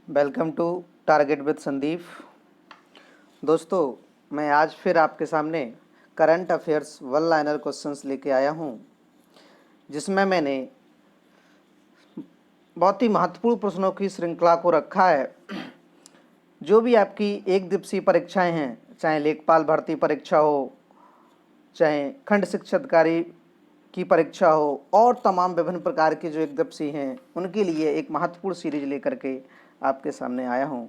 Welcome to Target with Sandeep. दोस्तों, मैं आज फिर आपके सामने current affairs one liner questions लेके आया हूं, जिसमें मैंने बहुत ही महत्वपूर्ण प्रश्नों की श्रृंखला को रखा है। जो भी आपकी एक दिवसीय परीक्षाएं हैं, चाहे लेखपाल भर्ती परीक्षा हो, चाहे खंड शिक्षा अधिकारी की परीक्षा हो, और तमाम विभिन्न प्रकार की जो एक दिवसीय हैं, उनके लिए एक महत्वपूर्ण सीरीज लेकर के आपके सामने आया हूं।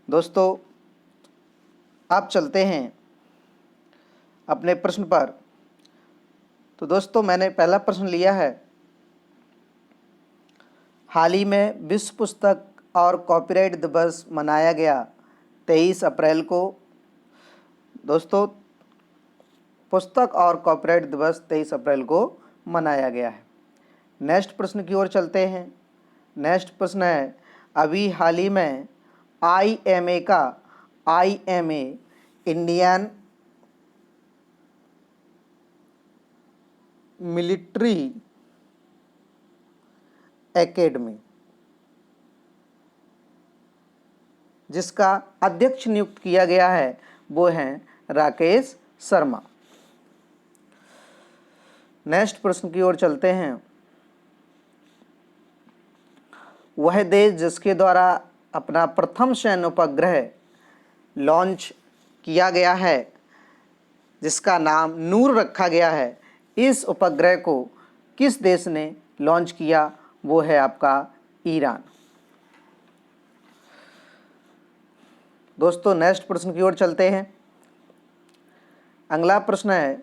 दोस्तों, आप चलते हैं अपने प्रश्न पर। तो दोस्तों, मैंने पहला प्रश्न लिया है, हाल ही में विश्व पुस्तक और कॉपीराइट दिवस मनाया गया 23 अप्रैल को। दोस्तों, पुस्तक और कॉपीराइट दिवस 23 अप्रैल को मनाया गया है। नेक्स्ट प्रश्न की ओर चलते हैं। नेक्स्ट प्रश्न है, अभी हाल ही में आईएमए इंडियन मिलिट्री एकेडमी, जिसका अध्यक्ष नियुक्त किया गया है, वो हैं राकेश शर्मा। नेक्स्ट प्रश्न की ओर चलते हैं, वह देश जिसके द्वारा अपना प्रथम सैन्य उपग्रह लॉन्च किया गया है, जिसका नाम नूर रखा गया है, इस उपग्रह को किस देश ने लॉन्च किया? वो है आपका ईरान। दोस्तों, नेक्स्ट प्रश्न की ओर चलते हैं। अगला प्रश्न है,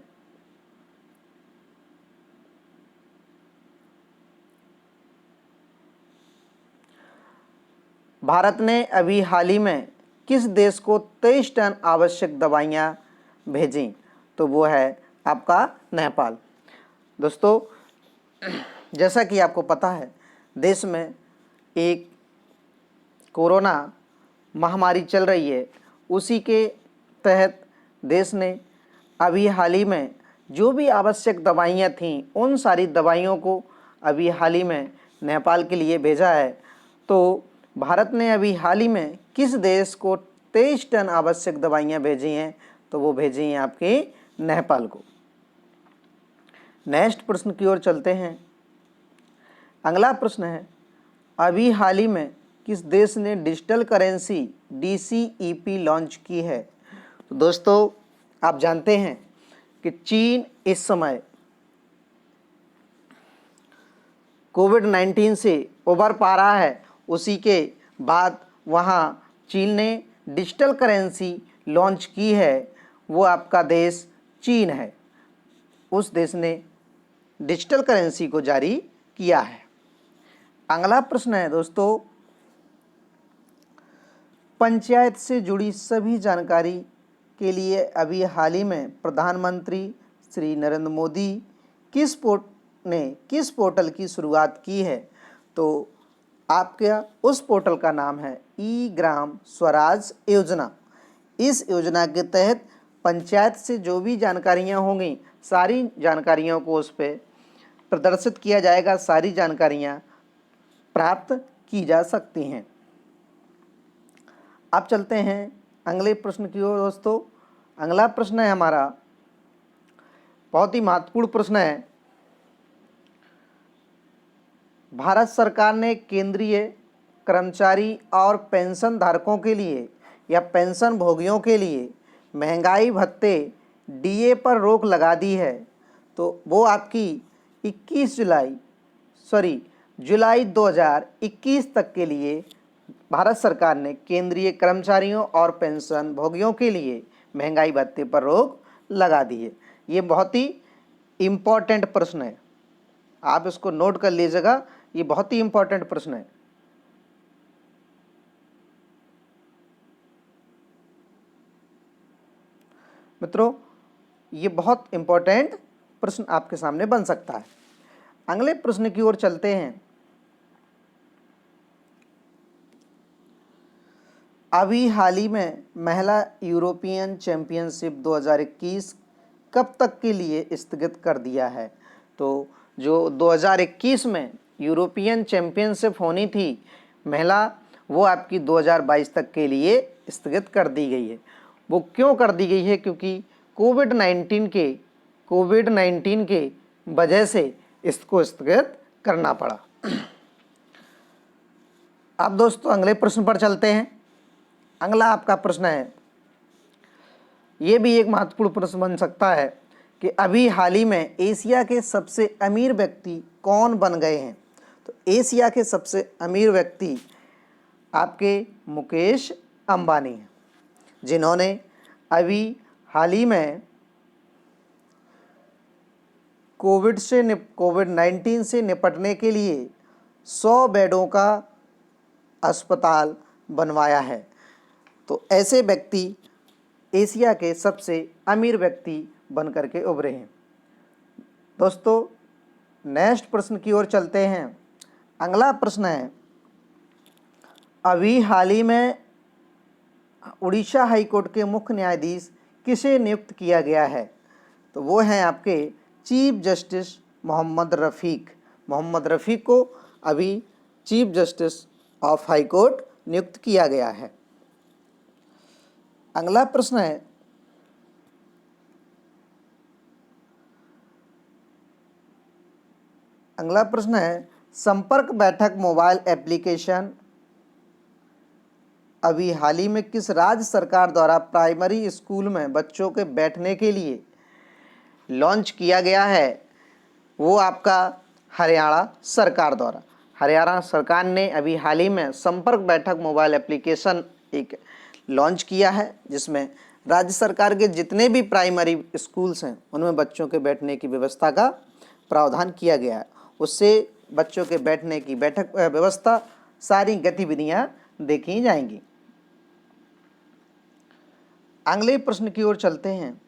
भारत ने अभी हाल ही में किस देश को 23 टन आवश्यक दवाइयाँ भेजी? तो वो है आपका नेपाल। दोस्तों, जैसा कि आपको पता है, देश में एक कोरोना महामारी चल रही है। उसी के तहत देश ने अभी हाल ही में जो भी आवश्यक दवाइयाँ थीं, उन सारी दवाइयों को अभी हाल ही में नेपाल के लिए भेजा है। तो भारत ने अभी हाल ही में किस देश को 23 टन आवश्यक दवाइयाँ भेजी हैं? तो वो भेजी हैं आपके नेपाल को। नेक्स्ट प्रश्न की ओर चलते हैं। अगला प्रश्न है, अभी हाल ही में किस देश ने डिजिटल करेंसी DCEP लॉन्च की है? तो दोस्तों, आप जानते हैं कि चीन इस समय कोविड-19 से उबर पा रहा है। उसी के बाद वहाँ चीन ने डिजिटल करेंसी लॉन्च की है। वो आपका देश चीन है। उस देश ने डिजिटल करेंसी को जारी किया है। अगला प्रश्न है दोस्तों, पंचायत से जुड़ी सभी जानकारी के लिए अभी हाल ही में प्रधानमंत्री श्री नरेंद्र मोदी किस पोर्टल की शुरुआत की है? तो आपका उस पोर्टल का नाम है ई ग्राम स्वराज योजना। इस योजना के तहत पंचायत से जो भी जानकारियाँ होंगी, सारी जानकारियों को उस पर प्रदर्शित किया जाएगा। सारी जानकारियाँ प्राप्त की जा सकती हैं। अब चलते हैं अगले प्रश्न की ओर। दोस्तों, अगला प्रश्न है हमारा, बहुत ही महत्वपूर्ण प्रश्न है। भारत सरकार ने केंद्रीय कर्मचारी और पेंशन धारकों के लिए या पेंशन भोगियों के लिए महंगाई भत्ते DA पर रोक लगा दी है। तो वो आपकी जुलाई 2021 तक के लिए भारत सरकार ने केंद्रीय कर्मचारियों और पेंशन भोगियों के लिए महंगाई भत्ते पर रोक लगा दी है। ये बहुत ही इम्पोर्टेंट प्रश्न है, आप इसको नोट कर लीजिएगा। ये बहुत ही इम्पोर्टेंट प्रश्न है। मित्रों, ये बहुत इम्पोर्टेंट प्रश्न आपके सामने बन सकता है। अगले प्रश्न की ओर चलते हैं। अभी हाल ही में महिला यूरोपियन चैंपियनशिप 2021 कब तक के लिए स्थगित कर दिया है? तो जो 2021 में यूरोपियन चैंपियनशिप होनी थी महिला, वो आपकी 2022 तक के लिए स्थगित कर दी गई है। वो क्यों कर दी गई है? क्योंकि कोविड-19 के वजह से इसको स्थगित करना पड़ा। अब दोस्तों अगले प्रश्न पर चलते हैं। अगला आपका प्रश्न है, ये भी एक महत्वपूर्ण प्रश्न बन सकता है कि अभी हाल ही में एशिया के सबसे अमीर व्यक्ति कौन बन गए हैं? तो एशिया के सबसे अमीर व्यक्ति आपके मुकेश अंबानी हैं, जिन्होंने अभी हाल ही में कोविड-19 से निपटने के लिए 100 बेडों का अस्पताल बनवाया है। तो ऐसे व्यक्ति एशिया के सबसे अमीर व्यक्ति बन करके उभरे हैं। दोस्तों नेक्स्ट प्रश्न की ओर चलते हैं। अगला प्रश्न है, अभी हाल ही में उड़ीसा हाई कोर्ट के मुख्य न्यायाधीश किसे नियुक्त किया गया है? तो वो हैं आपके चीफ जस्टिस मोहम्मद रफ़ीक। मोहम्मद रफ़ीक को अभी chief justice of high court नियुक्त किया गया है। अगला प्रश्न है, संपर्क बैठक मोबाइल एप्लीकेशन अभी हाल ही में किस राज्य सरकार द्वारा प्राइमरी स्कूल में बच्चों के बैठने के लिए लॉन्च किया गया है? वो आपका हरियाणा सरकार द्वारा। हरियाणा सरकार ने अभी हाल ही में संपर्क बैठक मोबाइल एप्लीकेशन एक लॉन्च किया है, जिसमें राज्य सरकार के जितने भी प्राइमरी स्कूल्स हैं उनमें बच्चों के बैठने की व्यवस्था का प्रावधान किया गया है। उससे बच्चों के बैठने की व्यवस्था सारी गतिविधियां देखी जाएंगी। अगले प्रश्न की ओर चलते हैं।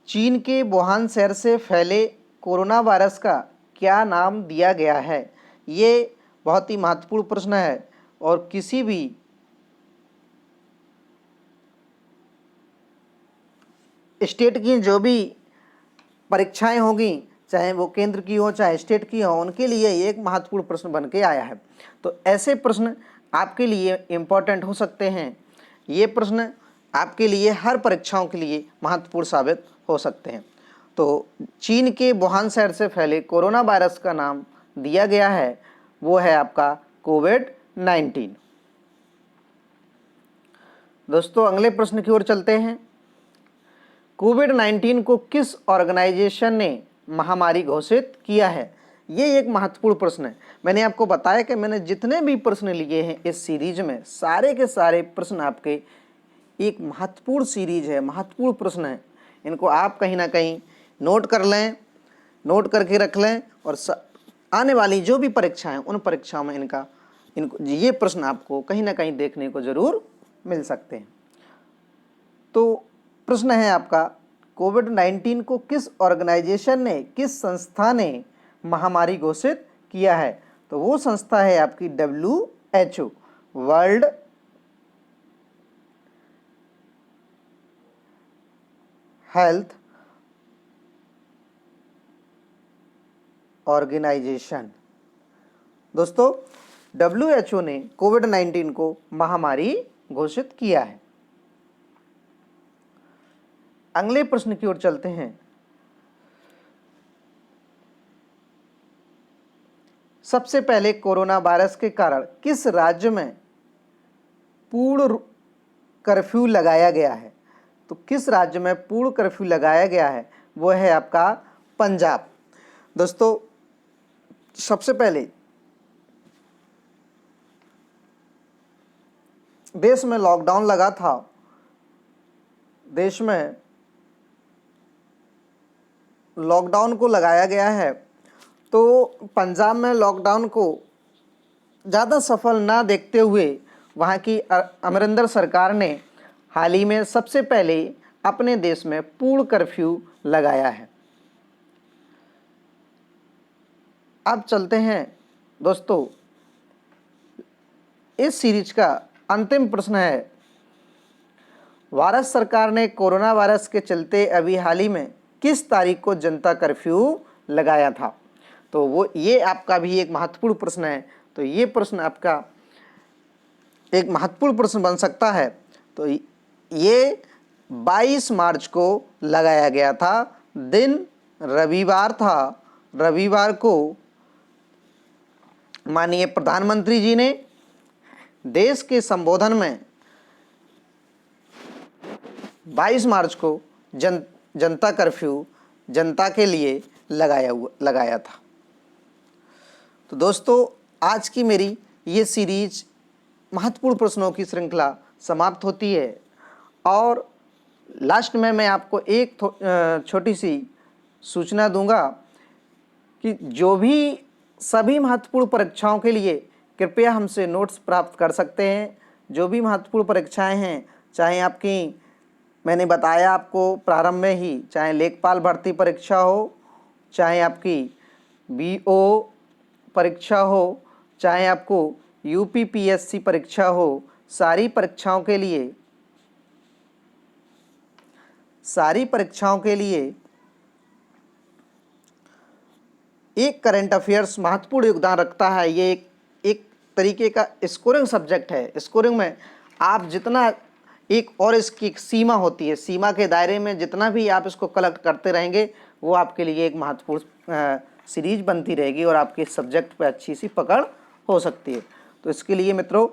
चीन के वुहान शहर से फैले कोरोना वायरस का क्या नाम दिया गया है? ये बहुत ही महत्वपूर्ण प्रश्न है और किसी भी स्टेट की जो भी परीक्षाएं होगी, चाहे वो केंद्र की हो चाहे स्टेट की हो, उनके लिए एक महत्वपूर्ण प्रश्न बन के आया है। तो ऐसे प्रश्न आपके लिए इम्पोर्टेंट हो सकते हैं। ये प्रश्न आपके लिए हर परीक्षाओं के लिए महत्वपूर्ण साबित हो सकते हैं। तो चीन के वुहान शहर से फैले कोरोना वायरस का नाम दिया गया है, वो है आपका कोविड-19। दोस्तों अगले प्रश्न की ओर चलते हैं। कोविड-19 को किस ऑर्गेनाइजेशन ने महामारी घोषित किया है? ये एक महत्वपूर्ण प्रश्न है। मैंने आपको बताया कि मैंने जितने भी प्रश्न लिए हैं इस सीरीज में, सारे के सारे प्रश्न आपके एक महत्वपूर्ण सीरीज है, महत्वपूर्ण प्रश्न है। इनको आप कहीं ना कहीं नोट कर लें, नोट करके रख लें और आने वाली जो भी परीक्षाएं उन परीक्षाओं में इनको ये प्रश्न आपको कहीं ना कहीं देखने को ज़रूर मिल सकते हैं। तो प्रश्न है आपका, कोविड-19 को किस ऑर्गेनाइजेशन ने, किस संस्था ने महामारी घोषित किया है? तो वो संस्था है आपकी WHO, वर्ल्ड हेल्थ ऑर्गेनाइजेशन। दोस्तों WHO ने कोविड-19 को महामारी घोषित किया है। अगले प्रश्न की ओर चलते हैं। सबसे पहले कोरोना वायरस के कारण किस राज्य में पूर्ण कर्फ्यू लगाया गया है? तो किस राज्य में पूर्ण कर्फ्यू लगाया गया है? वो है आपका पंजाब। दोस्तों सबसे पहले देश में लॉकडाउन लगा था। देश में लॉकडाउन को लगाया गया है, तो पंजाब में लॉकडाउन को ज़्यादा सफल ना देखते हुए वहाँ की अमरिंदर सरकार ने हाल ही में सबसे पहले अपने देश में पूर्ण कर्फ्यू लगाया है। अब चलते हैं दोस्तों, इस सीरीज का अंतिम प्रश्न है, भारत सरकार ने कोरोना वायरस के चलते अभी हाल ही में किस तारीख को जनता कर्फ्यू लगाया था? तो वो ये आपका भी एक महत्वपूर्ण प्रश्न है। तो ये प्रश्न आपका एक महत्वपूर्ण प्रश्न बन सकता है। तो ये 22 मार्च को लगाया गया था, दिन रविवार था। रविवार को माननीय प्रधानमंत्री जी ने देश के संबोधन में 22 मार्च को जनता कर्फ्यू जनता के लिए लगाया था। तो दोस्तों, आज की मेरी ये सीरीज महत्वपूर्ण प्रश्नों की श्रृंखला समाप्त होती है और लास्ट में मैं आपको एक छोटी सी सूचना दूंगा कि जो भी सभी महत्वपूर्ण परीक्षाओं के लिए कृपया हमसे नोट्स प्राप्त कर सकते हैं। जो भी महत्वपूर्ण परीक्षाएं हैं, चाहे आपकी, मैंने बताया आपको प्रारंभ में ही, चाहे लेखपाल भर्ती परीक्षा हो, चाहे आपकी BO परीक्षा हो, चाहे आपको UPPSC परीक्षा हो, सारी परीक्षाओं के लिए एक करंट अफेयर्स महत्वपूर्ण योगदान रखता है। ये एक तरीके का स्कोरिंग सब्जेक्ट है। स्कोरिंग में आप जितना, एक और इसकी एक सीमा होती है, सीमा के दायरे में जितना भी आप इसको कलेक्ट करते रहेंगे वो आपके लिए एक महत्वपूर्ण सीरीज बनती रहेगी और आपके सब्जेक्ट पे अच्छी सी पकड़ हो सकती है। तो इसके लिए मित्रों,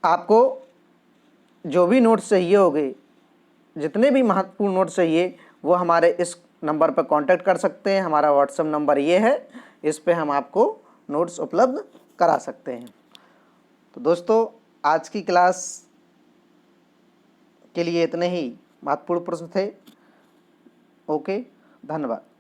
आपको जो भी नोट्स चाहिए होंगे, जितने भी महत्वपूर्ण नोट्स चाहिए, वो हमारे इस नंबर पर कांटेक्ट कर सकते हैं। हमारा व्हाट्सएप नंबर ये है, इस पे हम आपको नोट्स उपलब्ध करा सकते हैं। तो दोस्तों, आज की क्लास के लिए इतने ही महत्वपूर्ण प्रश्न थे। ओके, धन्यवाद।